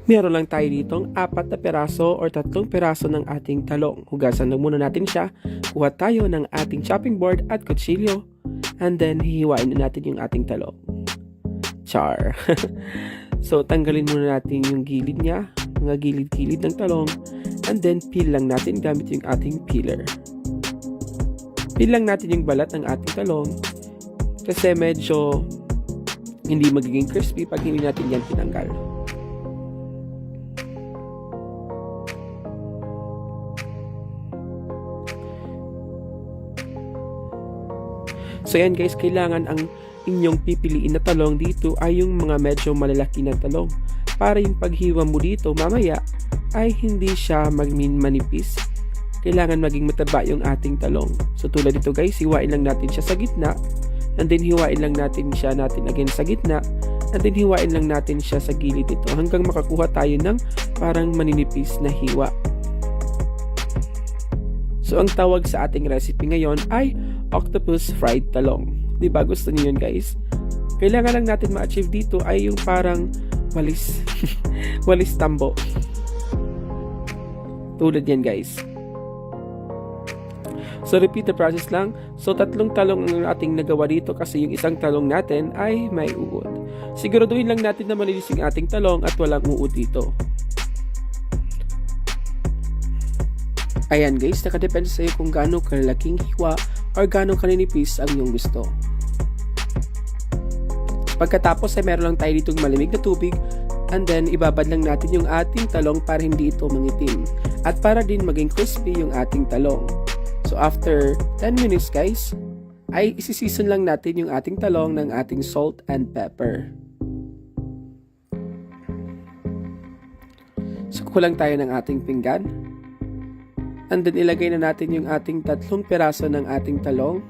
Meron lang tayo ditong 4 na peraso or 3 peraso ng ating talong. Hugasan lang muna natin siya. Kuha tayo ng ating chopping board at kutsilyo. And then, hihiwain na natin yung ating talong. Char! So, tanggalin muna natin yung gilid niya. Mga gilid-gilid ng talong. And then, peel lang natin gamit yung ating peeler. Peel lang natin yung balat ng ating talong. Kasi medyo hindi magiging crispy pag hindi natin yan tinanggal. So yan guys, kailangan ang inyong pipiliin na talong dito ay yung mga medyo malalaki na talong. Para yung paghiwa mo dito mamaya ay hindi siya manipis. Kailangan maging mataba yung ating talong. So tulad dito guys, hiwain lang natin siya sa gitna. And then hiwain lang natin siya again sa gitna. And then hiwain lang natin siya sa gilid dito hanggang makakuha tayo ng parang maninipis na hiwa. So ang tawag sa ating recipe ngayon ay octopus fried talong. Diba gusto niyo yun guys? Kailangan lang natin ma-achieve dito ay yung parang walis walis tambo. Tulad yan guys. So repeat the process lang. So 3 talong ang ating nagawa dito kasi yung isang talong natin ay may uod. Siguraduhin lang natin na malinis yung ating talong at walang uod dito. Ayan guys, nakadepende sa iyo kung gaano kalaking hiwa or gaano kaninipis ang iyong gusto. Pagkatapos ay meron lang tayo ditong malamig na tubig and then ibabad lang natin yung ating talong para hindi ito mangitim at para din maging crispy yung ating talong. So after 10 minutes guys, ay isiseason lang natin yung ating talong ng ating salt and pepper. So kulang tayo ng ating pinggan. And then ilagay na natin yung ating 3 peraso ng ating talong.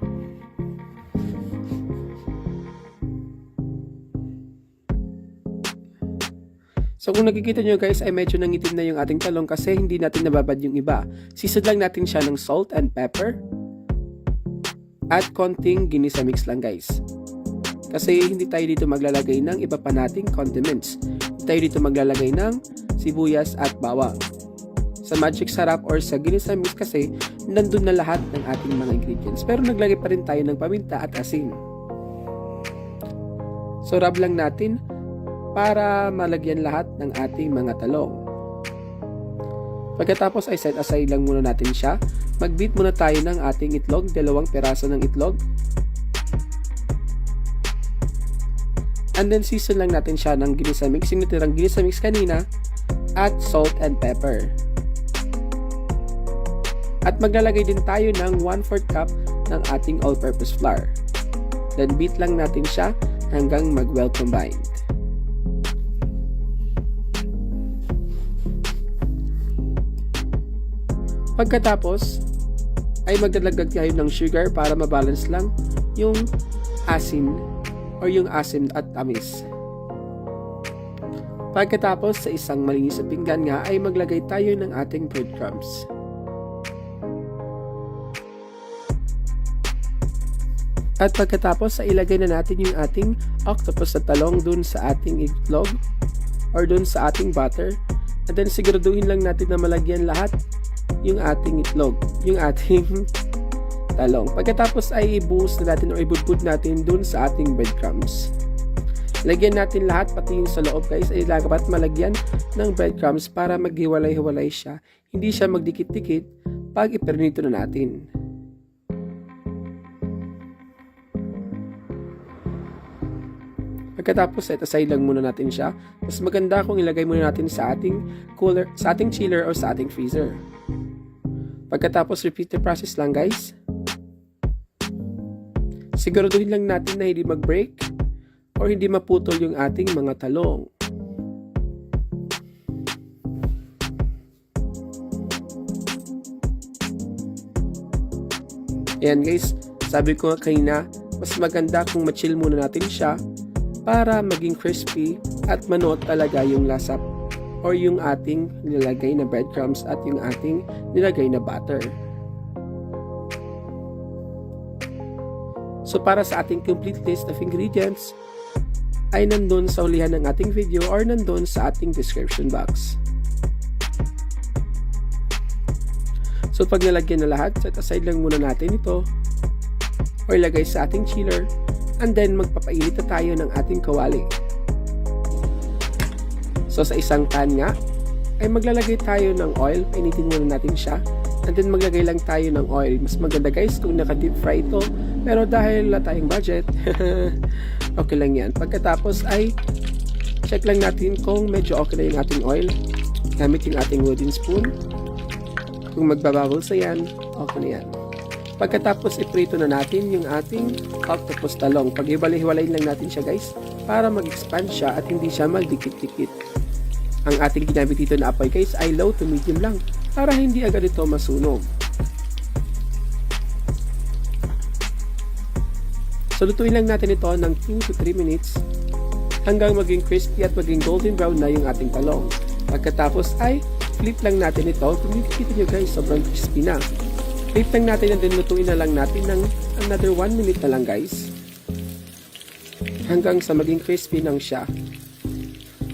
So kung nakikita nyo guys ay medyo nangitim na yung ating talong kasi hindi natin nababad yung iba. Season lang natin siya ng salt and pepper. At konting ginisa mix lang guys. Kasi hindi tayo dito maglalagay ng iba pa nating condiments. Hindi tayo dito maglalagay ng sibuyas at bawang. Sa Magic Sarap or sa ginisa mix kasi nandun na lahat ng ating mga ingredients. Pero naglagay pa rin tayo ng paminta at asin. So rub lang natin para malagyan lahat ng ating mga talong. Pagkatapos ay set aside lang muna natin siya. Mag-beat muna tayo ng ating itlog, 2 peraso ng itlog. And then season lang natin siya ng ginisa mix, yung natirang ginisa mix kanina at salt and pepper. At maglalagay din tayo ng 1/4 cup ng ating all-purpose flour. Then beat lang natin siya hanggang mag-well combined. Pagkatapos ay magdalagdag tayo ng sugar para mabalance lang yung asin or yung asim at tamis. Pagkatapos sa isang malinis na pinggan nga ay maglagay tayo ng ating breadcrumbs. At pagkatapos ay ilagay na natin yung ating octopus na talong dun sa ating itlog or dun sa ating butter. At then siguraduhin lang natin na malagyan lahat yung ating itlog, yung ating talong. Pagkatapos ay ibuhos na natin o ibudbud natin dun sa ating breadcrumbs. Lagyan natin lahat, pati yung sa loob guys, ay dapat malagyan ng breadcrumbs para maghiwalay-hiwalay siya. Hindi siya magdikit-dikit pag ipernito na natin. Pagkatapos, set aside lang muna natin siya. Mas maganda kung ilagay muna natin sa ating cooler, sa ating chiller o sa ating freezer. Pagkatapos, repeat the process lang guys. Siguraduhin lang natin na hindi mag-break or hindi maputol yung ating mga talong. Ayan guys, sabi ko kanina, mas maganda kung ma-chill muna natin siya para maging crispy at manuot talaga yung lasa or yung ating nilagay na breadcrumbs at yung ating nilagay na butter. So para sa ating complete list of ingredients, ay nandun sa hulihan ng ating video or nandun sa ating description box. So pag nalagyan na lahat, set aside lang muna natin ito or ilagay sa ating chiller, and then magpapainit na tayo ng ating kawali. So sa isang pan nga ay maglalagay tayo ng oil, painitin muna natin siya, and then maglagay lang tayo ng oil. Mas maganda guys kung naka-deep fry ito, pero dahil wala tayong budget okay lang yan. Pagkatapos ay check lang natin kung medyo okay na yung ating oil gamit yung ating wooden spoon. Kung magbabubbles na yan, okay na yan. Pagkatapos iprito na natin yung ating octopus talong. Pag-iwalay-hiwalay lang natin siya guys para mag-expand siya at hindi siya magdikit-dikit. Ang ating ginamit dito na apoy guys ay low to medium lang para hindi agad ito masunog. So lutuin lang natin ito ng 2 to 3 minutes hanggang maging crispy at maging golden brown na yung ating talong. Pagkatapos ay flip lang natin ito. Kung makikita nyo guys, sobrang crispy na. Flip lang natin and then lutuin na lang natin ng another 1 minute na lang guys. Hanggang sa maging crispy lang siya.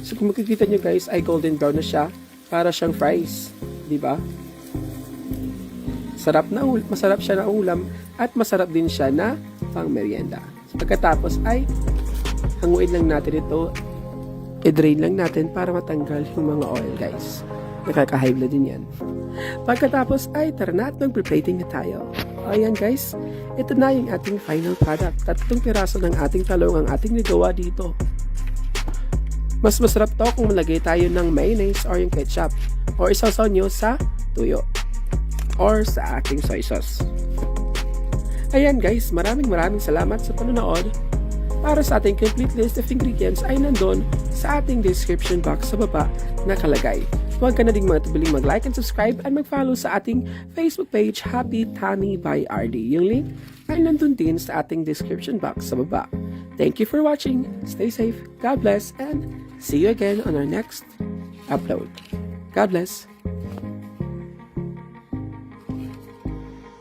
So kung makikita nyo guys ay golden brown na siya para siyang fries. Diba? Masarap siya na ulam at masarap din siya na pang merienda. Pagkatapos ay hanguin lang natin ito. I-drain lang natin para matanggal yung mga oil guys. Nakaka-high blood din yan. Pagkatapos ay tara na at mag-plating na tayo. Ayan guys, ito na yung ating final product. 3 piraso ng ating talong ang ating nagawa dito. Mas masarap to kung malagay tayo ng mayonnaise or yung ketchup or isasaw nyo sa tuyo or sa ating soy sauce. Ayan guys, maraming salamat sa panonood. Para sa ating complete list of ingredients ay nandun sa ating description box sa baba nakalagay. Huwag ka na ding matubiling mag-like and subscribe and mag-follow sa ating Facebook page, Happy Tummy by RD. Yung link ay nandun din sa ating description box sa baba. Thank you for watching. Stay safe. God bless and see you again on our next upload. God bless.